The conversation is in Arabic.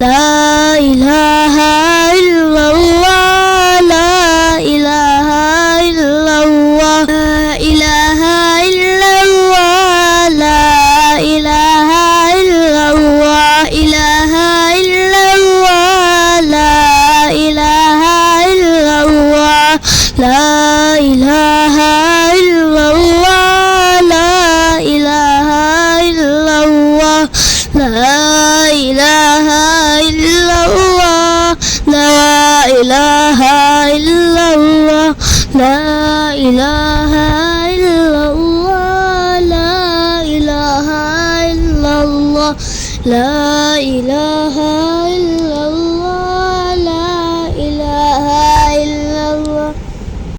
لا إله إلا الله لا إله إلا الله لا إله إلا الله لا إله إلا الله إله إلا الله لا إله إلا الله لا إله إلا الله لا إله إلا الله لا إله إلا الله لا إله إلا الله لا إله إلا الله لا إله إلا الله لا إله